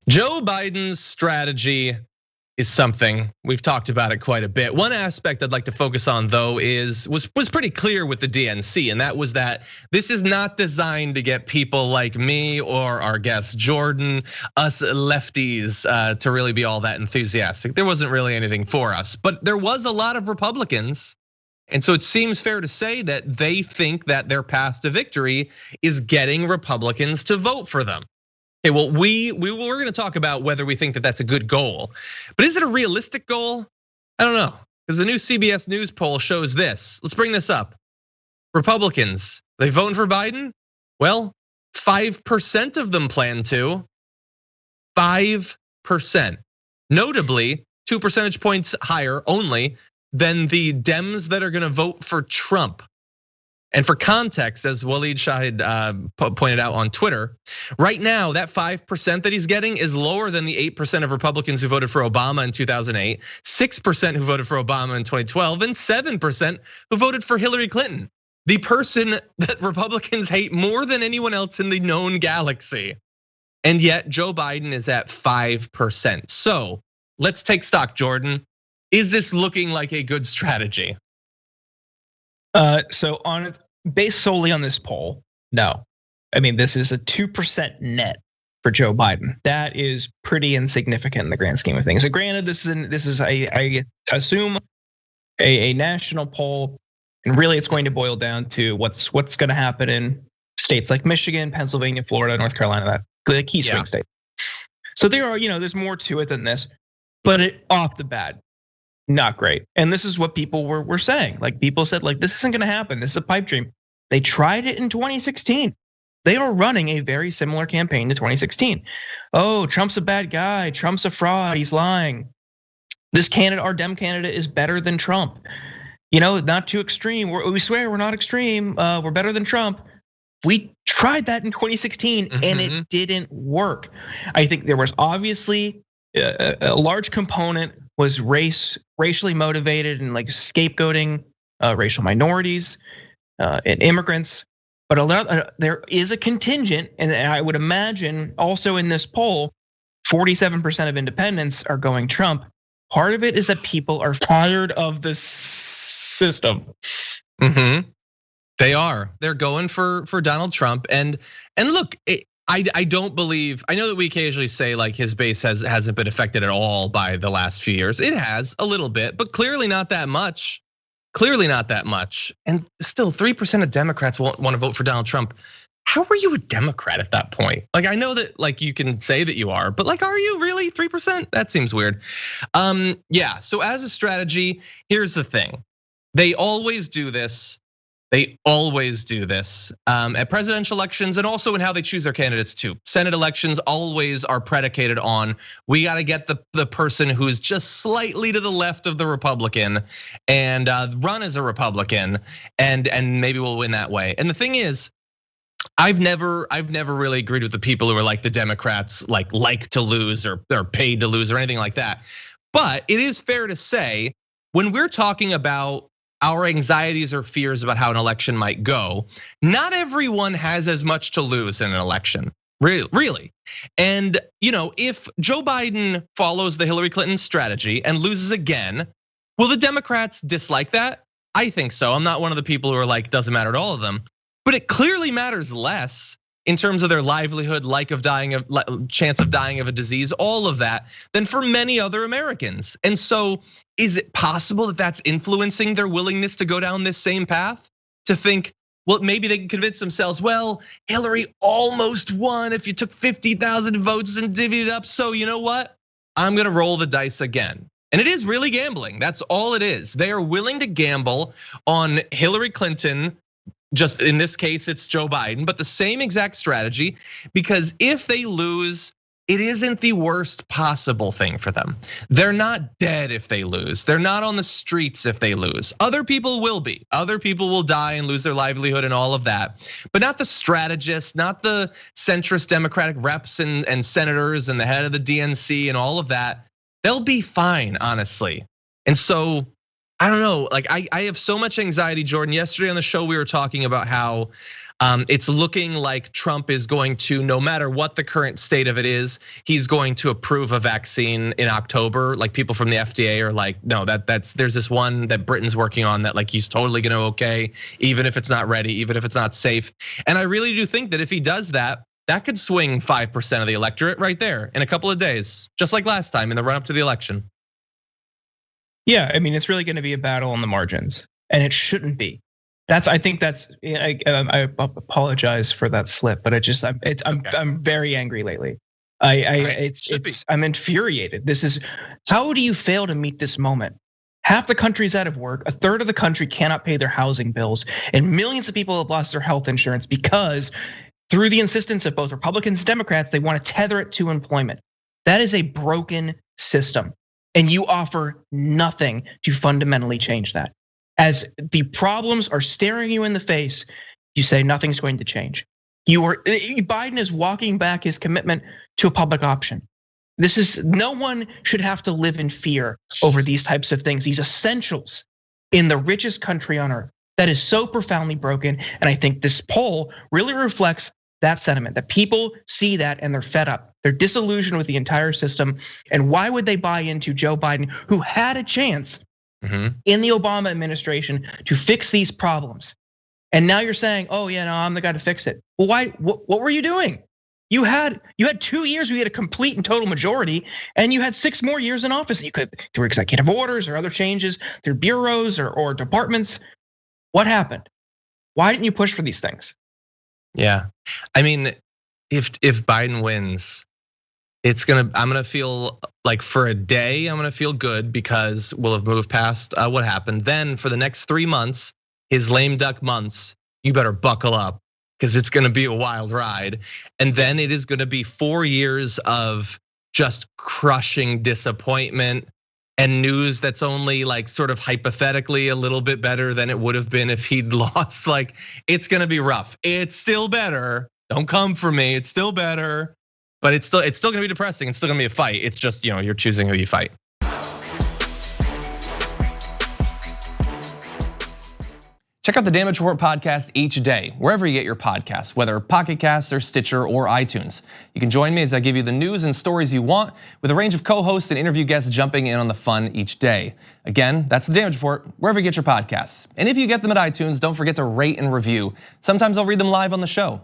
Joe Biden's strategy is something we've talked about it quite a bit. One aspect I'd like to focus on though was pretty clear with the DNC, and that was that this is not designed to get people like me or our guest Jordan, us lefties, to really be all that enthusiastic. There wasn't really anything for us, but there was a lot of Republicans. And so it seems fair to say that they think that their path to victory is getting Republicans to vote for them. Okay, well, we're going to talk about whether we think that that's a good goal, but is it a realistic goal? I don't know, because the new CBS News poll shows this. Let's bring this up. Republicans, they voting for Biden? Well, 5% of them plan to. 5%. Notably, 2 percentage points higher only than the Dems that are going to vote for Trump. And for context, as Waleed Shahid pointed out on Twitter, right now that 5% that he's getting is lower than the 8% of Republicans who voted for Obama in 2008, 6% who voted for Obama in 2012, and 7% who voted for Hillary Clinton, the person that Republicans hate more than anyone else in the known galaxy. And yet Joe Biden is at 5%. So let's take stock, Jordan. Is this looking like a good strategy? So based solely on this poll, no. I mean, this is a 2% net for Joe Biden. That is pretty insignificant in the grand scheme of things. So granted, this is I assume a national poll, and really it's going to boil down to what's going to happen in states like Michigan, Pennsylvania, Florida, North Carolina, that the key swing states. So there's more to it than this, but off the bat, not great. And this is what people were saying. Like people said, like this isn't gonna happen. This is a pipe dream. They tried it in 2016. They are running a very similar campaign to 2016. Oh, Trump's a bad guy. Trump's a fraud. He's lying. This candidate, our Dem candidate, is better than Trump. Not too extreme. We swear we're not extreme. We're better than Trump. We tried that in 2016 and it didn't work. I think there was obviously a large component was racially motivated and like scapegoating racial minorities and immigrants. But there is a contingent, and I would imagine also in this poll, 47% of independents are going Trump. Part of it is that people are tired of the system. They are. They're going for Donald Trump, and look. I don't believe. I know that we occasionally say like his base hasn't been affected at all by the last few years. It has a little bit, but clearly not that much. Clearly not that much. And still, 3% of Democrats won't want to vote for Donald Trump. How are you a Democrat at that point? Like I know that like you can say that you are, but like are you really 3%? That seems weird. Yeah. So as a strategy, here's the thing. They always do this. They always do this at presidential elections and also in how they choose their candidates too. Senate elections always are predicated on, we gotta get the person who's just slightly to the left of the Republican and run as a Republican and maybe we'll win that way. And the thing is, I've never really agreed with the people who are like the Democrats like to lose or they're paid to lose or anything like that. But it is fair to say when we're talking about our anxieties or fears about how an election might go, not everyone has as much to lose in an election, really. And if Joe Biden follows the Hillary Clinton strategy and loses again, will the Democrats dislike that? I think so. I'm not one of the people who are like, doesn't matter to all of them, but it clearly matters less in terms of their livelihood, chance of dying of a disease, all of that, than for many other Americans. And so is it possible that that's influencing their willingness to go down this same path? To think, well, maybe they can convince themselves, well, Hillary almost won if you took 50,000 votes and divvied it up. So you know what? I'm gonna roll the dice again. And it is really gambling, that's all it is. They are willing to gamble on Hillary Clinton. Just in this case, it's Joe Biden, but the same exact strategy, because if they lose, it isn't the worst possible thing for them. They're not dead if they lose. They're not on the streets if they lose. Other people will be. Other people will die and lose their livelihood and all of that, but not the strategists, not the centrist Democratic reps and senators and the head of the DNC and all of that. They'll be fine, honestly. And so, I don't know, like I have so much anxiety, Jordan. Yesterday on the show, we were talking about how It's looking like Trump is going to, no matter what the current state of it is, he's going to approve a vaccine in October. Like people from the FDA are like, no, there's this one that Britain's working on that like he's totally gonna okay, even if it's not ready, even if it's not safe. And I really do think that if he does that, that could swing 5% of the electorate right there in a couple of days, just like last time in the run up to the election. Yeah, I mean, it's really gonna be a battle on the margins, and it shouldn't be. I think that's. I apologize for that slip, but I'm very angry lately. I'm infuriated. This is, how do you fail to meet this moment? Half the country's out of work, a third of the country cannot pay their housing bills, and millions of people have lost their health insurance because through the insistence of both Republicans and Democrats, they want to tether it to employment. That is a broken system, and you offer nothing to fundamentally change that. As the problems are staring you in the face, you say nothing's going to change. Biden is walking back his commitment to a public option. No one should have to live in fear over these types of things, these essentials in the richest country on earth. That is so profoundly broken. And I think this poll really reflects that sentiment, that people see that and they're fed up. They're disillusioned with the entire system. And why would they buy into Joe Biden, who had a chance in the Obama administration to fix these problems? And now you're saying, oh yeah, no, I'm the guy to fix it. Well, why? What were you doing? You had 2 years where you had a complete and total majority, and you had 6 more years in office. You could, through executive orders or other changes, through bureaus or departments. What happened? Why didn't you push for these things? Yeah, I mean, if Biden wins, I'm gonna feel like for a day, I'm gonna feel good because we'll have moved past what happened. Then for the next 3 months, his lame duck months, you better buckle up because it's gonna be a wild ride. And then it is gonna be 4 years of just crushing disappointment and news that's only like sort of hypothetically a little bit better than it would have been if he'd lost. Like it's gonna be rough. It's still better. Don't come for me. It's still better. But it's still gonna be depressing. It's still gonna be a fight. It's just, you're choosing who you fight. Check out the Damage Report podcast each day, wherever you get your podcasts, whether Pocket Casts or Stitcher or iTunes. You can join me as I give you the news and stories you want, with a range of co-hosts and interview guests jumping in on the fun each day. Again, that's the Damage Report, wherever you get your podcasts. And if you get them at iTunes, don't forget to rate and review. Sometimes I'll read them live on the show.